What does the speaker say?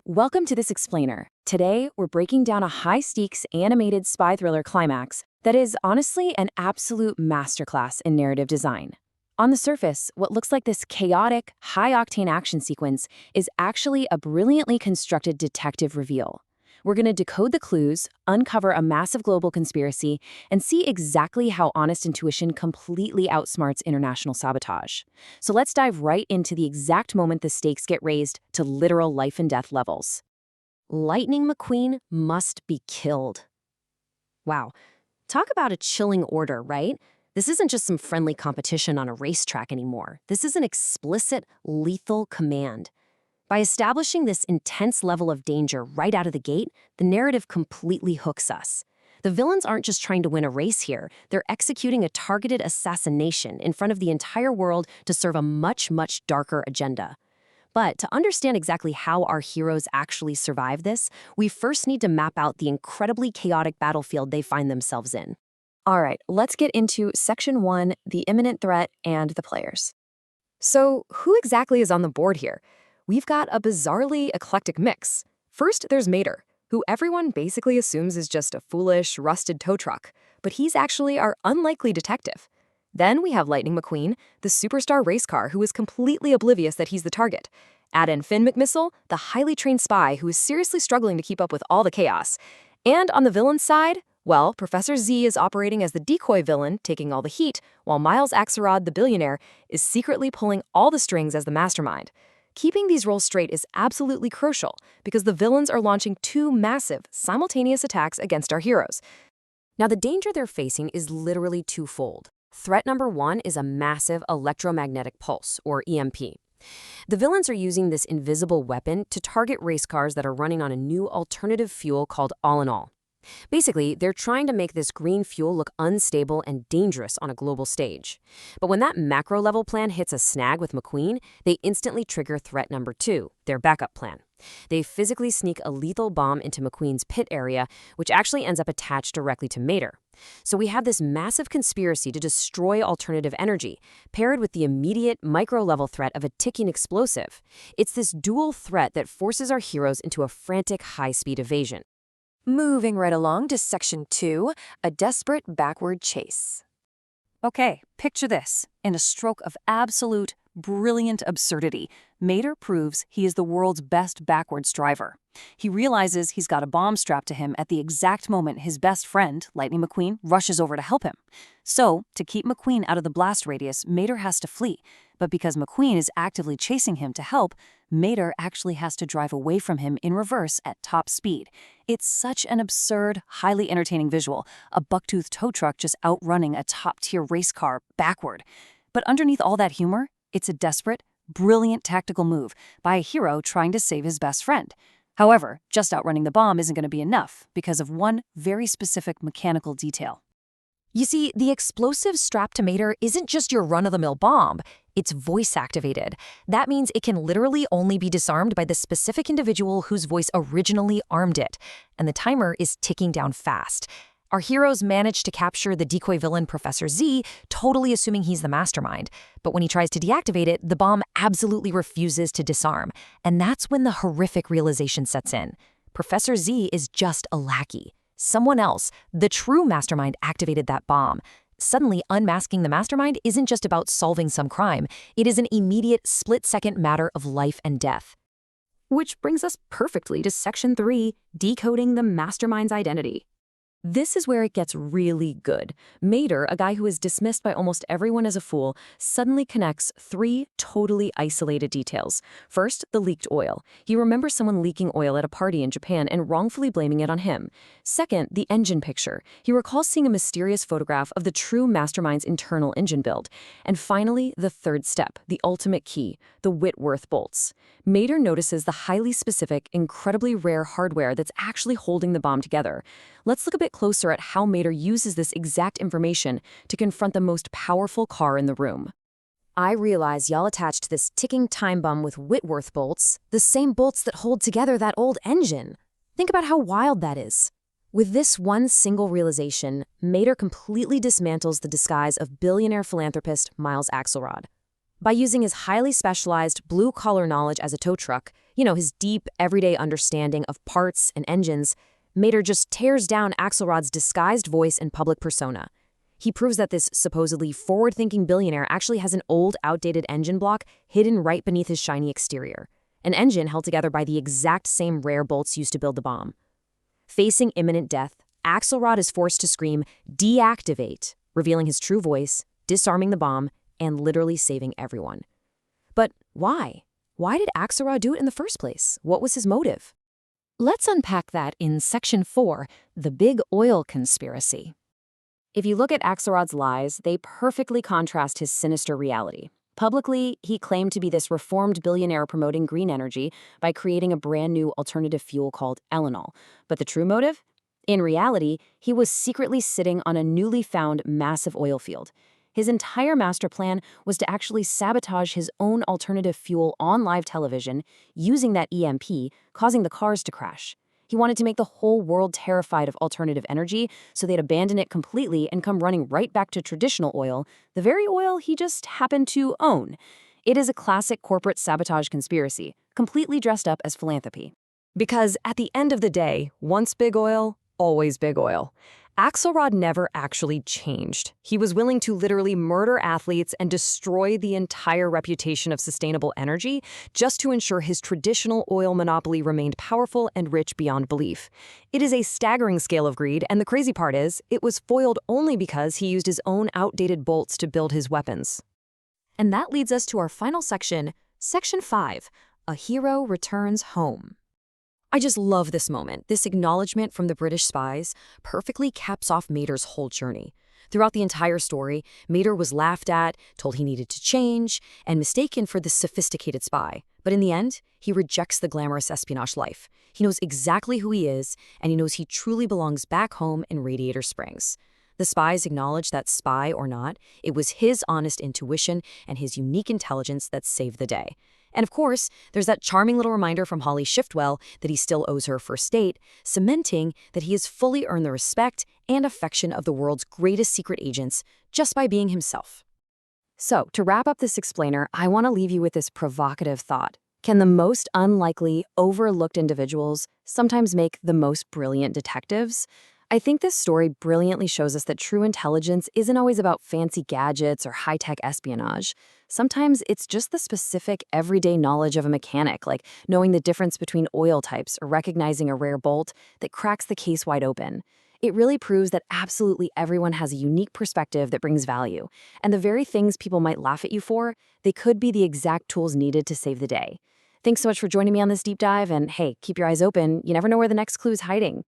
Welcome to this explainer. Today, we're breaking down a high-stakes animated spy thriller climax that is honestly an absolute masterclass in narrative design. On the surface, what looks like this chaotic, high-octane action sequence is actually a brilliantly constructed detective reveal. We're going to decode the clues, uncover a massive global conspiracy, and see exactly how honest intuition completely outsmarts international sabotage. So let's dive right into the exact moment the stakes get raised to literal life and death levels. Lightning McQueen must be killed. Wow. Talk about a chilling order, right? This isn't just some friendly competition on a racetrack anymore. This is an explicit, lethal command. By establishing this intense level of danger right out of the gate, the narrative completely hooks us. The villains aren't just trying to win a race here, they're executing a targeted assassination in front of the entire world to serve a much, much darker agenda. But to understand exactly how our heroes actually survive this, we first need to map out the incredibly chaotic battlefield they find themselves in. All right, let's get into Section 1, the imminent threat and the players. So, who exactly is on the board here? We've got a bizarrely eclectic mix. First, there's Mater, who everyone basically assumes is just a foolish, rusted tow truck, but he's actually our unlikely detective. Then we have Lightning McQueen, the superstar race car who is completely oblivious that he's the target. Add in Finn McMissile, the highly trained spy who is seriously struggling to keep up with all the chaos. And on the villain's side, well, Professor Z is operating as the decoy villain, taking all the heat, while Miles Axelrod, the billionaire, is secretly pulling all the strings as the mastermind. Keeping these roles straight is absolutely crucial because the villains are launching two massive, simultaneous attacks against our heroes. Now, the danger they're facing is literally twofold. Threat number one is a massive electromagnetic pulse, or EMP. The villains are using this invisible weapon to target race cars that are running on a new alternative fuel called All-in-All. Basically, they're trying to make this green fuel look unstable and dangerous on a global stage. But when that macro-level plan hits a snag with McQueen, they instantly trigger threat number two, their backup plan. They physically sneak a lethal bomb into McQueen's pit area, which actually ends up attached directly to Mater. So we have this massive conspiracy to destroy alternative energy, paired with the immediate micro-level threat of a ticking explosive. It's this dual threat that forces our heroes into a frantic high-speed evasion. Moving right along to Section 2, a desperate backward chase. Okay, picture this. In a stroke of absolute, brilliant absurdity, Mater proves he is the world's best backwards driver. He realizes he's got a bomb strapped to him at the exact moment his best friend, Lightning McQueen, rushes over to help him. So, to keep McQueen out of the blast radius, Mater has to flee. But because McQueen is actively chasing him to help, Mater actually has to drive away from him in reverse at top speed. It's such an absurd, highly entertaining visual, a buck-toothed tow truck just outrunning a top-tier race car backward. But underneath all that humor, it's a desperate, brilliant tactical move by a hero trying to save his best friend. However, just outrunning the bomb isn't going to be enough because of one very specific mechanical detail. You see, the explosive strapped to Mater isn't just your run-of-the-mill bomb. It's voice-activated. That means it can literally only be disarmed by the specific individual whose voice originally armed it, and the timer is ticking down fast. Our heroes manage to capture the decoy villain Professor Z, totally assuming he's the mastermind. But when he tries to deactivate it, the bomb absolutely refuses to disarm. And that's when the horrific realization sets in. Professor Z is just a lackey. Someone else, the true mastermind, activated that bomb. Suddenly, unmasking the mastermind isn't just about solving some crime. It is an immediate, split-second matter of life and death. Which brings us perfectly to Section 3, decoding the mastermind's identity. This is where it gets really good. Mater, a guy who is dismissed by almost everyone as a fool, suddenly connects three totally isolated details. First, the leaked oil. He remembers someone leaking oil at a party in Japan and wrongfully blaming it on him. Second, the engine picture. He recalls seeing a mysterious photograph of the true mastermind's internal engine build. And finally, the third step, the ultimate key, the Whitworth bolts. Mater notices the highly specific, incredibly rare hardware that's actually holding the bomb together. Let's look a bit closer at how Mater uses this exact information to confront the most powerful car in the room. I realize y'all attached this ticking time bomb with Whitworth bolts, the same bolts that hold together that old engine. Think about how wild that is. With this one single realization, Mater completely dismantles the disguise of billionaire philanthropist Miles Axelrod. By using his highly specialized blue-collar knowledge as a tow truck, his deep, everyday understanding of parts and engines, Mater just tears down Axelrod's disguised voice and public persona. He proves that this supposedly forward-thinking billionaire actually has an old, outdated engine block hidden right beneath his shiny exterior, an engine held together by the exact same rare bolts used to build the bomb. Facing imminent death, Axelrod is forced to scream, "Deactivate," revealing his true voice, disarming the bomb, and literally saving everyone. But why? Why did Axelrod do it in the first place? What was his motive? Let's unpack that in Section 4, the Big Oil Conspiracy. If you look at Axelrod's lies, they perfectly contrast his sinister reality. Publicly, he claimed to be this reformed billionaire promoting green energy by creating a brand new alternative fuel called Elenol. But the true motive? In reality, he was secretly sitting on a newly found massive oil field. His entire master plan was to actually sabotage his own alternative fuel on live television using that EMP, causing the cars to crash. He wanted to make the whole world terrified of alternative energy, so they'd abandon it completely and come running right back to traditional oil, the very oil he just happened to own. It is a classic corporate sabotage conspiracy, completely dressed up as philanthropy. Because at the end of the day, once big oil, always big oil. Axelrod never actually changed. He was willing to literally murder athletes and destroy the entire reputation of sustainable energy just to ensure his traditional oil monopoly remained powerful and rich beyond belief. It is a staggering scale of greed, and the crazy part is, it was foiled only because he used his own outdated bolts to build his weapons. And that leads us to our final section, Section 5, A Hero Returns Home. I just love this moment. This acknowledgement from the British spies perfectly caps off Mater's whole journey. Throughout the entire story, Mater was laughed at, told he needed to change, and mistaken for the sophisticated spy. But in the end, he rejects the glamorous espionage life. He knows exactly who he is, and he knows he truly belongs back home in Radiator Springs. The spies acknowledge that, spy or not, it was his honest intuition and his unique intelligence that saved the day. And of course, there's that charming little reminder from Holly Shiftwell that he still owes her first date, cementing that he has fully earned the respect and affection of the world's greatest secret agents just by being himself. So, to wrap up this explainer, I want to leave you with this provocative thought. Can the most unlikely, overlooked individuals sometimes make the most brilliant detectives? I think this story brilliantly shows us that true intelligence isn't always about fancy gadgets or high-tech espionage. Sometimes it's just the specific, everyday knowledge of a mechanic, like knowing the difference between oil types or recognizing a rare bolt, that cracks the case wide open. It really proves that absolutely everyone has a unique perspective that brings value, and the very things people might laugh at you for, they could be the exact tools needed to save the day. Thanks so much for joining me on this deep dive, and hey, keep your eyes open. You never know where the next clue is hiding.